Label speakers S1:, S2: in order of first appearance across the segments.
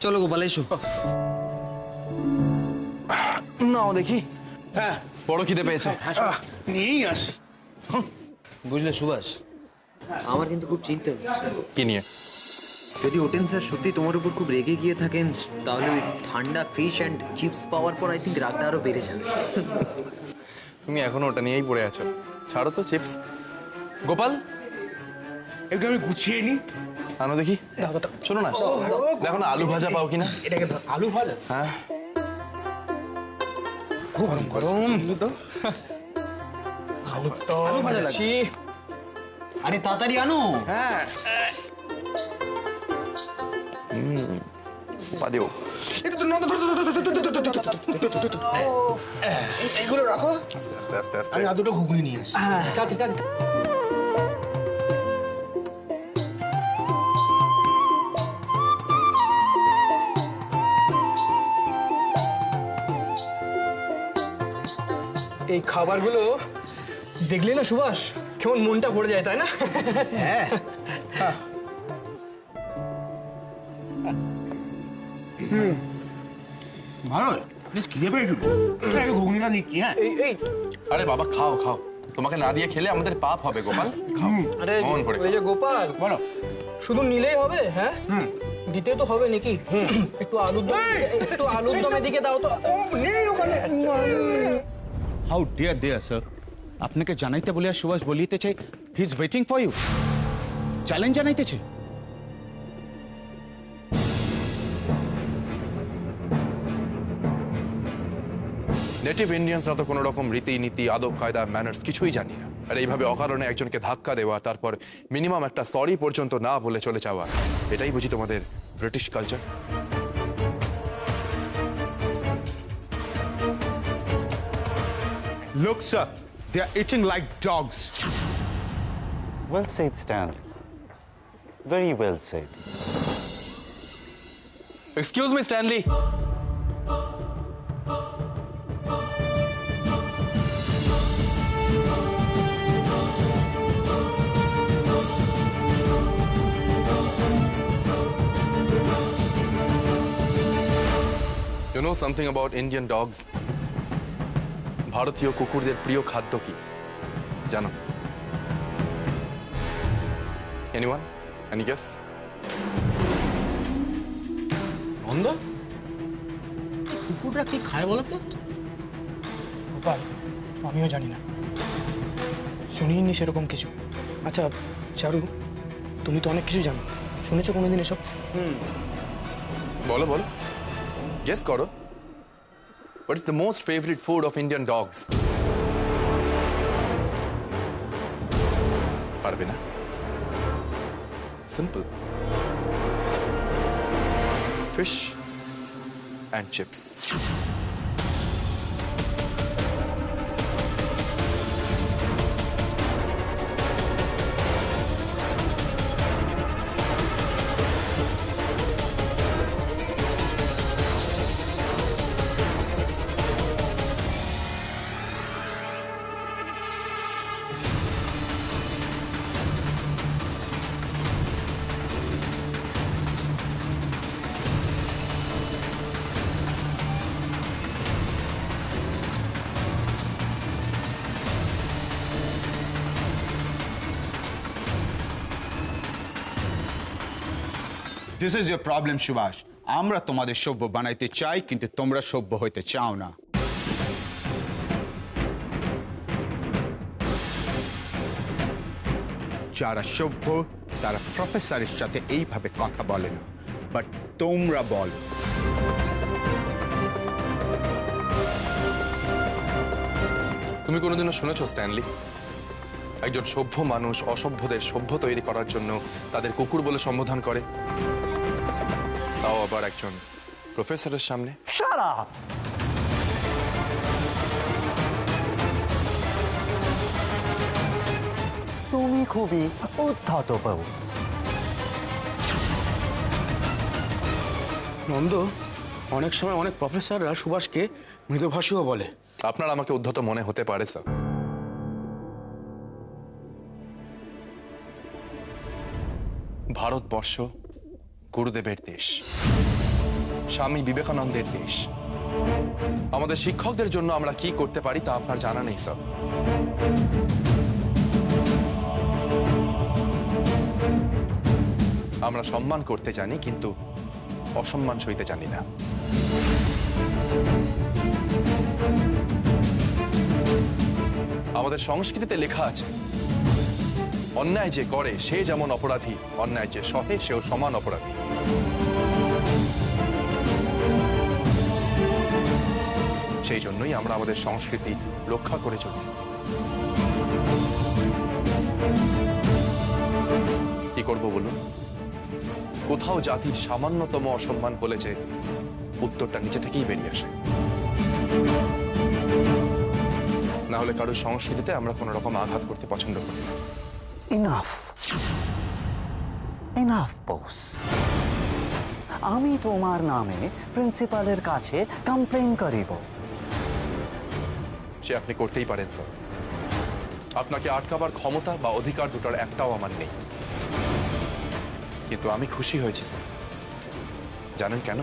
S1: চলো গোপাল এসো। নাও দেখি।
S2: হ্যাঁ
S3: বড় খিদে পেয়েছে।
S2: নিয়েই আসি।
S1: বুঝলে সুভাষ, আমার কিন্তু খুব চিন্তা হচ্ছে।
S3: কি নিয়ে?
S1: যদি ওটেন স্যার সত্যি তোমার উপর খুব রেগে গিয়ে থাকেন, তাহলে ওই ঠান্ডা ফিশ অ্যান্ড চিপস পাওয়ার পর আই থিঙ্ক রাগটা আরো বেড়ে যাবে।
S3: তুমি এখনো ওটা নিয়েই পড়ে আছো। ছাড়ো তো চিপস। গোপাল
S2: একটু আমি গুছিয়ে নিই।
S3: আনো দেখি। শোনো না, দেখো না আলু ভাজা পাও কিনা।
S2: এটাকে আলু ভাজা।
S3: হ্যাঁ
S2: খুব গরম গরম তো। খাবো তো আলু ভাজা লাগছে।
S1: আরে তাড়াতাড়ি আনো।
S2: হ্যাঁ
S3: পা দিও।
S2: এইগুলো রাখো,
S3: আস্তে আস্তে আস্তে।
S2: আমি দুটো ঘুগনি নিয়ে আসি।
S4: এই খাবারগুলো দেখলে না সুভাষ, কেমন মনটা ভরে যায়, তাই না?
S2: হ্যাঁ ভালো, বেশ খিদে পেয়েছিল। আগে ঘুগনিটা নিচ্ছি। হ্যাঁ
S4: এই
S3: আরে বাবা খাও খাও, তোমাকে না দিয়ে খেলে আমাদের পাপ হবে গোপাল। খাও
S4: আরে
S3: মন ভরে
S4: ওই যে গোপাল,
S2: বলো।
S4: শুধু নিলেই হবে? হ্যাঁ দিতে তো হবে নাকি? একটু আলুর দম, একটু আলুর দম এদিকে দাও তো।
S2: নেই ওখানে।
S5: হাউ ডিয়ার ডিয়ার স্যার, আপনাকে জানাইতে বলিয়া সুভাষ বলিতেছে he is waiting for you. Challenge জানাইতেছে।
S3: নেটিভ ইন্ডিয়ানসরা তো কোনো রকম রীতিনীতি, আদব কায়দা, ম্যানার্স কিছুই জানি না। আর এইভাবে অকারণে একজনকে ধাক্কা দেওয়া, তারপর মিনিমাম একটা সরি পর্যন্ত না বলে চলে যাওয়া, এটাই বুঝি তোমাদের British culture?
S5: Look, sir, they are eating like dogs.
S6: Well said, Stanley. Very well said.
S3: Excuse me Stanley. You know something about Indian dogs? ভারতীয় কুকুরদের প্রিয় খাদ্য কি জানো? Anyone? Any guess?
S2: বন্ধ, কুকুররা কি খায় বলো তো?
S4: গোপাল, আমিও জানি না, শুনিনি সেরকম কিছু। আচ্ছা চারু, তুমি তো অনেক কিছু জানো, শুনেছো কোনোদিন এসব?
S3: বলো বলো, গেস করো। What is the most favorite food of Indian dogs? পারবে না? Simple. Fish and chips.
S5: This is your problem, Subhash. আমরা তোমাদের সভ্য বানাইতে চাই, কিন্তু তোমরা সভ্য হইতে চাও না। যারা সভ্য তারা প্রফেসরের সাথে এইভাবে কথা বলে না, বাট তোমরা বলো।
S3: তুমি কোনোদিনও শুনেছো স্ট্যানলি, একজন সভ্য মানুষ অসভ্যদের সভ্য তৈরি করার জন্য তাদের কুকুর বলে সম্বোধন করে, তাও আবার একজন প্রফেসরের সামনে?
S6: Shut up! তুমি খুবই উদ্ধত পাবো।
S2: নন্দ, অনেক সময় অনেক প্রফেসররা সুভাষকে মৃদুভাষীও বলে।
S3: আপনার আমাকে উদ্ধত মনে হতে পারে স্যার, ভারতবর্ষ গুরুদেবের দেশ। স্বামী বিবেকানন্দের দেশ। আমাদের শিক্ষকদের জন্য আমরা কি করতে পারি তা আপনার জানা নেই স্যার। আমরা সম্মান করতে জানি, কিন্তু অসম্মান সইতে জানি না। আমাদের সংস্কৃতিতে লেখা আছে, অন্যায় যে করে সে যেমন অপরাধী, অন্যায় যে সহে সেও সমান অপরাধী। সেই জন্যই আমরা আমাদের সংস্কৃতি রক্ষা করে চলেছি। কি করব বলুন? কোথাও জাতির সামান্যতম অসম্মান হলে যে উত্তরটা নিচে থেকেই বেরিয়ে আসে, না হলে কারোর সংস্কৃতিতে আমরা কোনো রকম আঘাত করতে পছন্দ করি না।
S6: ইনাফ ইনাফ বস, আমি তোমার নামে প্রিন্সিপালের কাছে কমপ্লেন করিব।
S3: সে আপনি করতেই পারেন স্যার। আপনাকে আটকাবার ক্ষমতা বা অধিকার দুটার একটাও আমার নেই। কিন্তু আমি খুশি হয়েছি স্যার। জানেন কেন?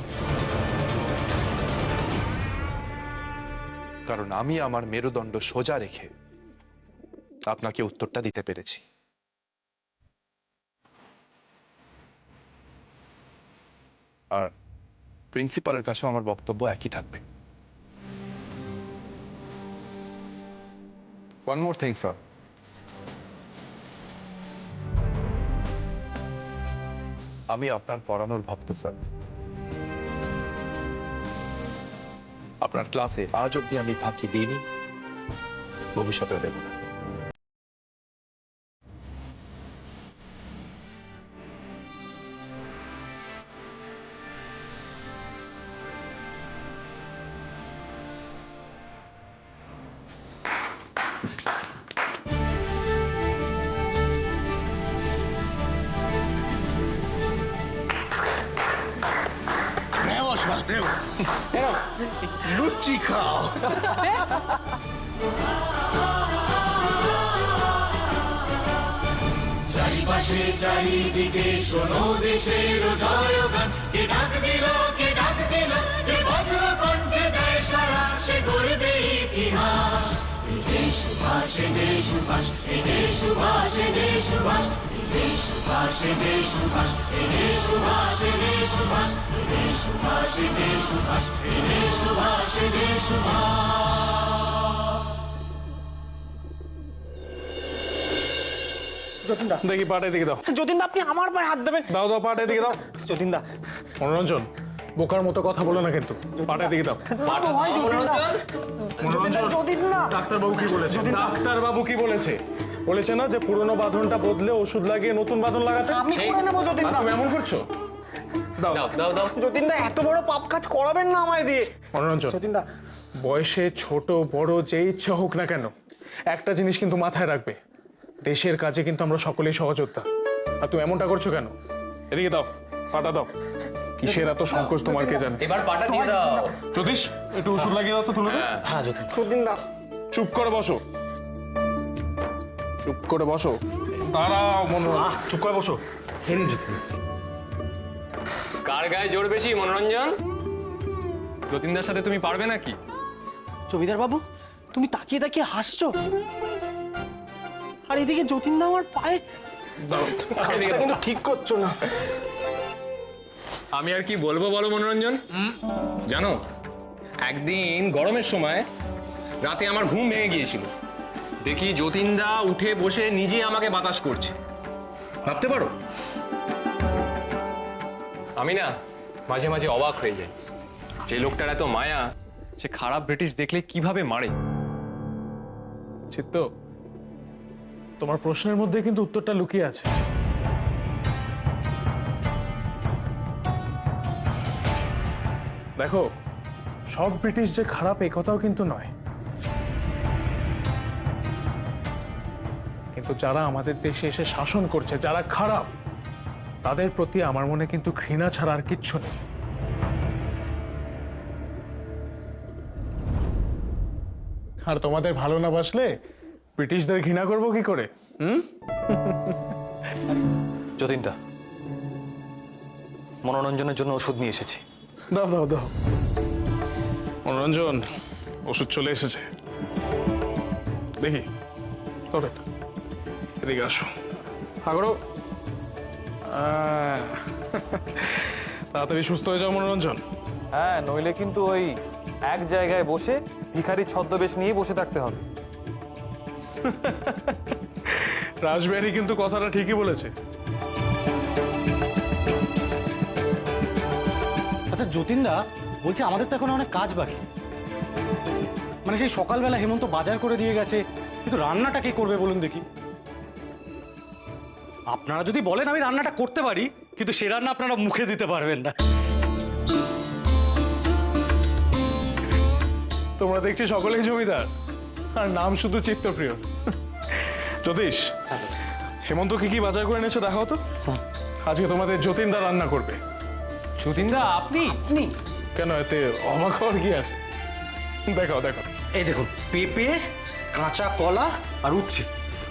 S3: কারণ আমি আমার মেরুদণ্ড সোজা রেখে আপনাকে উত্তরটা দিতে পেরেছি। আর প্রিন্সিপালের কাছেও আমার বক্তব্য একই থাকবে। One more thing, sir. আমি আপনার পড়ানোর ভক্ত স্যার। আপনার ক্লাসে আজ অব্দি আমি ফাঁকি দিইনি, ভবিষ্যতেও দেব না।
S2: লুচি খাও।
S7: চারিপাশে চারিদিকে শোনো দেশের জয়গান, কে ডাক দিল যে বজ্র কণ্ঠে দেয় সারা, সে গড়বে ইতিহাস। এই যে সুভাষ, এই যে সুভাষ, এই যে সুভাষ, এই যে সুভাষ, এই যে সুভাষ, এই যে সুভাষ, এই যে সুভাষ, এই যে সুভাষ, এই যে সুভাষ, এই যে সুভাষ, এই যে সুভাষ, এই যে সুভাষ।
S4: যতীনদা,
S2: দেখি পাটে দিকে দাও।
S4: যতীনদা আপনি আমার পায়ে হাত দেবেন?
S2: দাও দাও, পাটে দিকে দাও।
S4: যতীনদা,
S2: মনোরঞ্জন, বোকার মতো কথা বলো না কিন্তু। পাটে দিকে দাও।
S4: তো হয় যতীনদা।
S2: মনোরঞ্জন,
S4: যতীনদা,
S2: ডাক্তারবাবু কি বলেছে? ডাক্তারবাবু কি বলেছে? বলেছে না যে পুরনো বাঁধনটা বদলে ওষুধ লাগিয়ে নতুন বাঁধন লাগাতে?
S4: আমি করে নেবো
S2: আর
S4: যতীনদা।
S2: তুমি এমন করছো? দাও দাও দাও।
S4: যতীনদা, এত বড় পাপ কাজ করাবেন না আমায় দিয়ে।
S2: মনোরঞ্জন,
S4: যতীনদা,
S2: বয়সে ছোট বড় যে ইচ্ছা হোক না কেন, একটা জিনিস কিন্তু মাথায় রাখবে, দেশের কাজে কিন্তু আমরা সকলেই সহযোদ্ধা। আর তুমি এমনটা করছো কেন? এদিকে দাও, পাটা দাও। কিসের এত সংকোচ তোমার কে জানে?
S8: এবার পাটা দিয়ে দাও।
S2: জ্যোতিষ, একটু ওষুধ লাগিয়ে দাও তো, তুলে দাও।
S4: হ্যাঁ যতীনদা,
S2: চুপ করে বসো, চুপ করে বসো। দাঁড়াও মনোরঞ্জন,
S4: চুপ করে বসো।
S8: কার গায়ে জোর বেশি মনোরঞ্জন? যতীনদার সাথে তুমি পারবে নাকি?
S4: জমিদার বাবু, তুমি তাকিয়ে তাকিয়ে হাসছো, আর এদিকে যতীনদা আমার পায়ে।
S2: দাও,
S4: কাজটা কিন্তু ঠিক করছো না।
S8: আমি আর কি বলবো বলো মনোরঞ্জন? জানো, একদিন গরমের সময় রাতে আমার ঘুম ভেঙে গিয়েছিল, দেখি যতীনদা উঠে বসে নিজে আমাকে বাতাস করছে। ভাবতে পারো? আমি না মাঝে মাঝে অবাক হয়ে যাই, যে লোকটার এত মায়া, সে খারাপ ব্রিটিশ দেখলে কিভাবে মারে।
S2: চিত্ত, তোমার প্রশ্নের মধ্যে কিন্তু উত্তরটা লুকিয়ে আছে। দেখো, সব ব্রিটিশ যে খারাপ এই কথাও কিন্তু নয়, কিন্তু যারা আমাদের দেশে এসে শাসন করছে, যারা খারাপ, তাদের প্রতি আমার মনে কিন্তু ঘৃণা ছাড়া আর কিচ্ছু নেই। আর তোমাদের ভালো না বাসলে ব্রিটিশদের ঘৃণা করবো কি করে?
S9: যতীনদা, মনোরঞ্জনের জন্য ওষুধ নিয়ে এসেছি।
S2: দাও দাও দাও। মনোরঞ্জন, ওষুধ চলে এসেছে। দেখি তবে এদিকে আসো। আগরো তাড়াতাড়ি সুস্থ হয়ে যাও মনোরঞ্জন।
S9: হ্যাঁ, নইলে কিন্তু ওই এক জায়গায় বসে ভিখারি ছদ্মবেশ নিয়ে বসে থাকতে হবে।
S2: রাসবিহারী কিন্তু কথাটা ঠিকই বলেছে।
S4: আচ্ছা যতীনদা, বলছি আমাদের তো এখন অনেক কাজ বাকি। মানে সেই সকালবেলা হেমন্ত বাজার করে দিয়ে গেছে, কিন্তু রান্নাটা কে করবে বলুন দেখি? আপনারা যদি বলেন আমি রান্নাটা করতে পারি, কিন্তু সে রান্না আপনারা মুখে দিতে পারবেন না।
S2: তোমরা দেখছি সকলেই জমিদার, আর নাম শুধু চিত্তপ্রিয়। জ্যোতিষ, হেমন্ত কি বাজার করে এনেছে দেখাও তো। আজকে তোমাদের যতীনদা রান্না করবে।
S8: যতীনদা আপনি?
S2: কেন, এতে অবাক হওয়ার কি আছে? দেখাও দেখাও।
S4: এই দেখুন, পেঁপে, কাঁচা কলা আর উচ্ছে।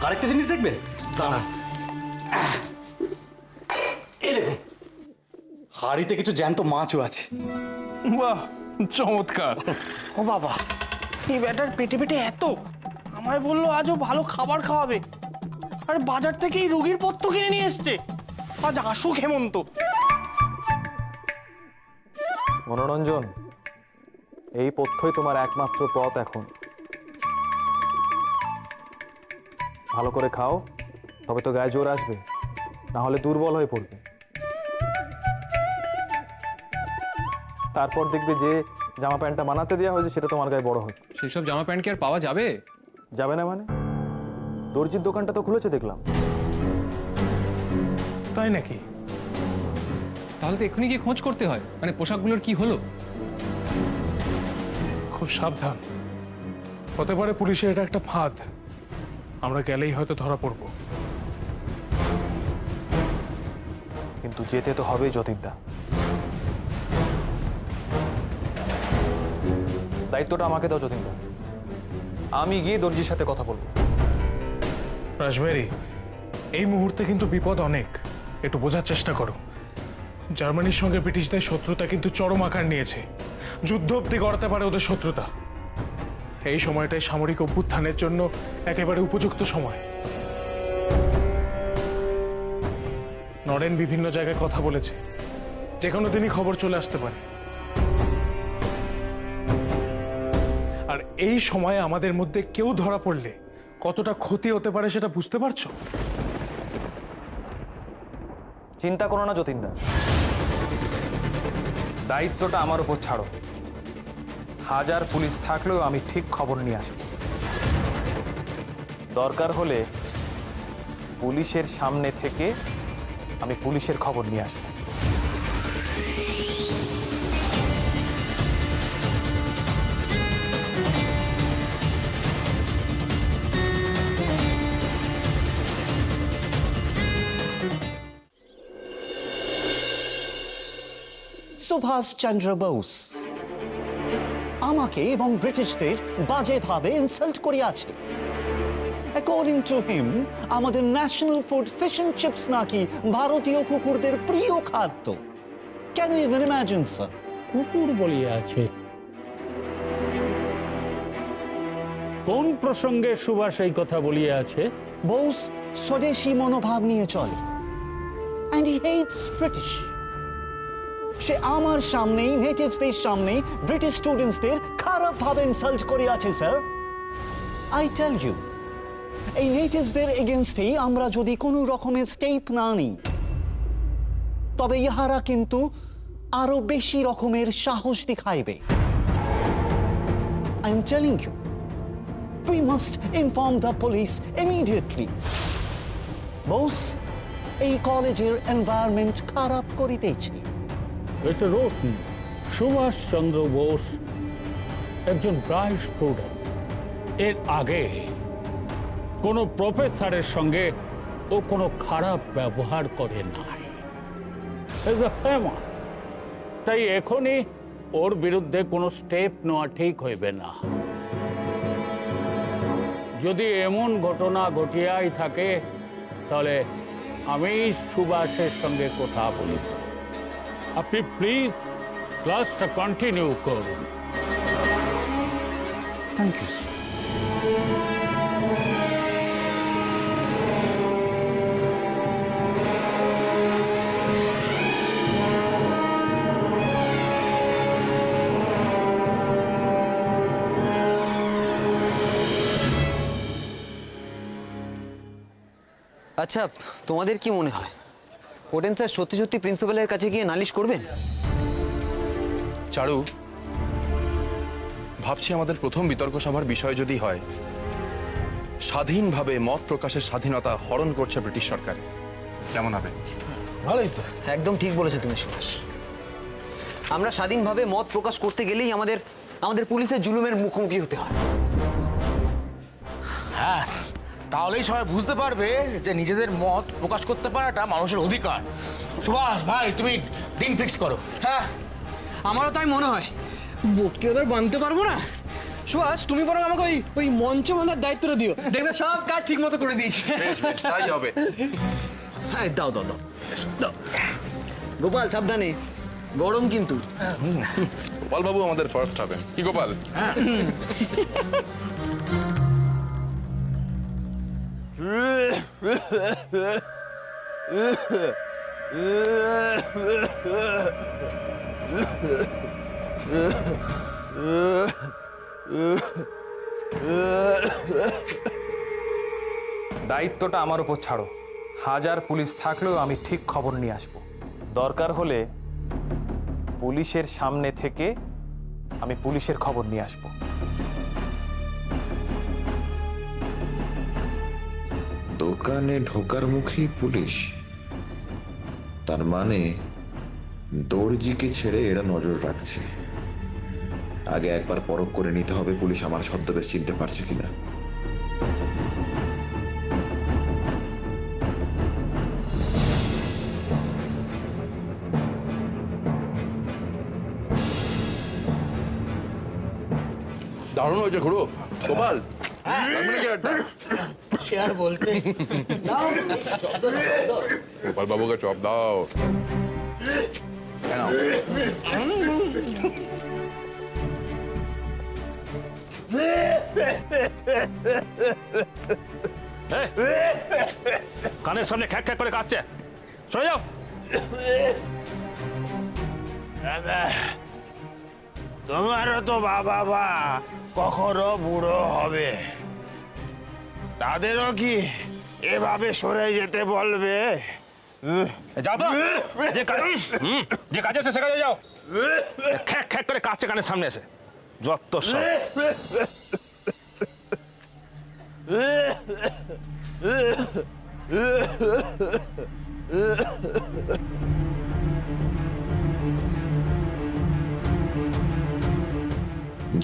S4: আরেকটা জিনিস দেখবেন, দাঁড়ান। এই দেখুন, হাঁড়িতে কিছু জ্যান্ত মাছও আছে।
S2: বাহ, চমৎকার।
S10: ও বাবা, এই ব্যাটার পেটে পেটে এত! আমায় বললো আজও ভালো খাবার খাওয়াবে, আর বাজার থেকে এই রোগীর পথ্য কিনে নিয়ে এসছে। আজ আসুক হেমন্ত।
S9: মনোরঞ্জন, এই পথ্যই তোমার একমাত্র পথ এখন। ভালো করে খাও, তবে তো গায়ে জোর আসবে, না হলে দুর্বল হয়ে পড়বে। তারপর দেখবে যে জামা প্যান্টটা বানাতে দেওয়া হয়েছে সেটা তোমার গায়ে বড় হচ্ছে।
S8: সেসব জামা প্যান্ট কি আর পাওয়া যাবে?
S9: যাবে না মানে? দর্জির দোকানটা তো খুলেছে দেখলাম।
S2: তাই নাকি?
S8: তাহলে তো এক্ষুনি গিয়ে খোঁজ করতে হয়, মানে পোশাকগুলোর কি হলো।
S2: খুব সাবধান, হতে পারে পুলিশের এটা একটা ফাঁদ। আমরা গেলেই হয়তো ধরা পড়বো।
S9: কিন্তু যেতে তো হবেই যতীনদা। দায়িত্বটা আমাকে দাও যতীনদা, আমি গিয়ে দর্জির সাথে কথা বলবো।
S2: রাসবিহারী, এই মুহূর্তে কিন্তু বিপদ অনেক, একটু বোঝার চেষ্টা করো। জার্মানির সঙ্গে ব্রিটিশদের শত্রুতা কিন্তু চরম আকার নিয়েছে। যুদ্ধ অব্দি গড়াতে পারে ওদের শত্রুতা। এই সময়টাই সামরিক অভ্যুত্থানের জন্য একেবারে উপযুক্ত সময়। নরেন বিভিন্ন জায়গায় কথা বলেছে, যে কোনো দিনই খবর চলে আসতে পারে। আর এই সময়ে আমাদের মধ্যে কেউ ধরা পড়লে কতটা ক্ষতি হতে পারে সেটা বুঝতে পারছো?
S9: চিন্তা করো না যতীনদা, দায়িত্বটা আমার উপর ছাড়ো। হাজার পুলিশ থাকলেও আমি ঠিক খবর নিয়ে আসবো। দরকার হলে পুলিশের সামনে থেকে আমি পুলিশের খবর নিয়ে আসবো।
S6: সুভাষ চন্দ্র বোস আমাকে এবং ব্রিটিশদের বাজেভাবে ইনসাল্ট করিয়াছে। অ্যাকর্ডিং টু হিম, আমাদের national food fish and chips নাকি ভারতীয় কুকুরদের প্রিয় খাদ্য। Can you even imagine sir?
S11: কুকুর বলিয়াছে? কোন প্রসঙ্গে সুভাষ এই কথা বলিয়াছে?
S6: বোস স্বদেশী মনোভাব নিয়ে চলে, and he hates British. সে আমার সামনেই, নেটিভসদের সামনে ব্রিটিশ স্টুডেন্টসদের খারাপভাবে ইনসাল্ট করিয়াছে স্যার। আই টেল ইউ, এই নেটিভসদের এগেনস্টেই আমরা যদি কোনো রকমের স্টেপ না নিই, তবে ইহারা কিন্তু আরো বেশি রকমের সাহস দেখাইবে। I am telling you, we must inform the police immediately. Boss, এই কলেজের এনভায়রনমেন্ট খারাপ করিতেছে।
S11: এটা রোশন, সুভাষ চন্দ্র বোস একজন ব্রাইট স্টুডেন্ট। এর আগে কোনো প্রফেসরের সঙ্গে ও কোনো খারাপ ব্যবহার করে নাই। ইজ আ ফেমাস, তাই এখনই ওর বিরুদ্ধে কোনো স্টেপ নেওয়া ঠিক হইবে না। যদি এমন ঘটনা ঘটিয়াই থাকে, তাহলে আমি সুভাষের সঙ্গে কথা বলি। আপনি প্লিজ ক্লাসটা কন্টিনিউ করুন।
S6: Thank you sir.
S1: আচ্ছা, তোমাদের কি মনে হয় ওটেন স্যার সত্যি সত্যি প্রিন্সিপালের কাছে গিয়ে নালিশ করবেন?
S3: চারু, ভাবছি আমাদের প্রথম বিতর্ক সভার বিষয় যদি হয় স্বাধীনভাবে মত প্রকাশের স্বাধীনতা হরণ করছে ব্রিটিশ সরকার, কেমন হবে?
S6: ভালোই তো।
S1: একদম ঠিক বলেছো তুমি সুভাষ। আমরা স্বাধীনভাবে মত প্রকাশ করতে গেলেই আমাদের পুলিশের জুলুমের মুখোমুখি হতে হয়।
S10: হ্যাঁ, তাহলেই সবাই বুঝতে পারবে যে নিজেদের মত প্রকাশ করতে পারাটা মানুষের অধিকার। সুভাষ ভাই, তুমি দিন ফিক্স করো।
S4: হ্যাঁ, আমারও তাই মনে হয়। বক্তৃতা বানতে পারবো না। সুভাষ, তুমি বরং আমাকে ওই মঞ্চ বাঁধার দায়িত্বটা দিও, দেখবে সব কাজ ঠিক মতো করে দিয়েছি।
S3: বেশ বেশ, তাই হবে।
S1: হ্যাঁ, দাও দাও দাও দাও। গোপাল সাবধানে, গরম কিন্তু।
S3: গোপাল বাবু আমাদের ফার্স্ট হবেন, কি গোপাল?
S9: দায়িত্বটা আমার উপর ছাড়ো। হাজার পুলিশ থাকলেও আমি ঠিক খবর নিয়ে আসব। দরকার হলে পুলিশের সামনে থেকে আমি পুলিশের খবর নিয়ে আসব।
S12: দোকানে ঢোকার মুখেই পুলিশ, তার মানে দর্জিকে ছেড়ে এরা নজর রাখছে। আগে একবার পরখ করে নিতে হবে পুলিশ আমার ছদ্মবেশ চিনতে পারছে কিনা।
S3: দারুণ হয়েছে ঘুরো গোপাল।
S10: শেয়ার বলতে
S3: গোপাল বাবুকে চপ দাও। কেন
S11: কানের সামনে খ্যাক খ্যাক করে কাঁদছে, সরে যাও।
S10: তোমারও তো বাবা কখনো বুড়ো হবে, তাদেরও কি এভাবে সরে যেতে বলবে?
S11: যাও তো, যে কাজ আছে সে কাজে যাও। খ্যাক খ্যাক করে কাঁদছে কানের সামনে এসে, যত সব।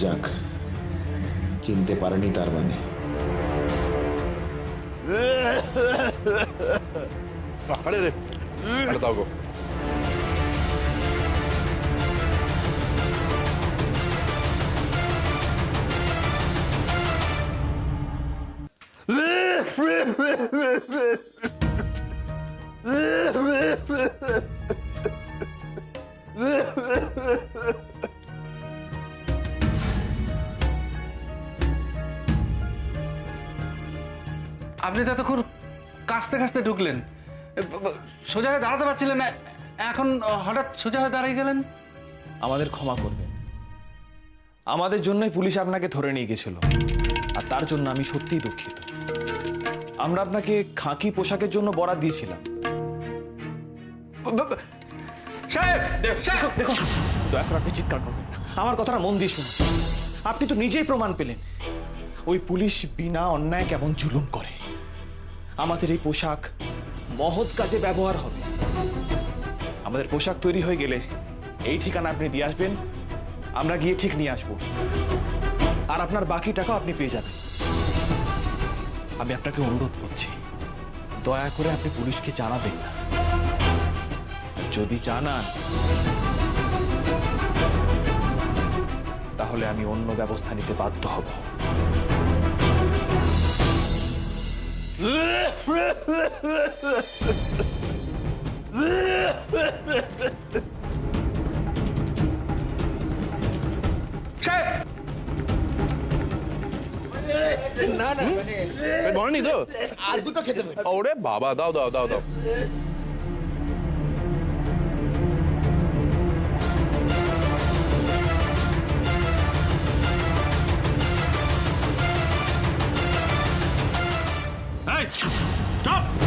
S12: যাক, চিনতে পারেনি তার মানে।
S3: আরে রে, আরে দাও গো।
S13: আপনি তো এতক্ষণ কাস্তে কাস্তে ঢুকলেন, সোজা হয়ে দাঁড়াতে পারছিলেন না, এখন হঠাৎ সোজা হয়ে দাঁড়িয়ে গেলেন।
S9: আমাদের ক্ষমা করবেন, আমাদের জন্যই পুলিশ আপনাকে ধরে নিয়ে গেছিল, আর তার জন্য আমি সত্যিই দুঃখিত। আমরা আপনাকে খাকি পোশাকের জন্য বরাত দিয়েছিলাম।
S10: সাহেব দেখুন, দয়া করে আপনি চিৎকার করবেন না, আমার কথাটা মন দিয়ে শুনুন। আপনি তো নিজেই প্রমাণ পেলেন ওই পুলিশ বিনা অন্যায় কেমন জুলুম করে। আমাদের এই পোশাক মহৎ কাজে ব্যবহার হবে।
S9: আমাদের পোশাক তৈরি হয়ে গেলে এই ঠিকানা আপনি দিয়ে আসবেন, আমরা গিয়ে ঠিক নিয়ে আসবো, আর আপনার বাকি টাকা আপনি পেয়ে যাবেন। আমি আপনাকে অনুরোধ করছি, দয়া করে আপনি পুলিশকে জানাবেন না। যদি জানান তাহলে আমি অন্য ব্যবস্থা নিতে বাধ্য হব।
S3: পেট ভরেনি তো?
S14: আর দুটো খেতে পারি।
S3: ওরে বাবা, দাও দাও দাও দাও।
S11: Hey, stop!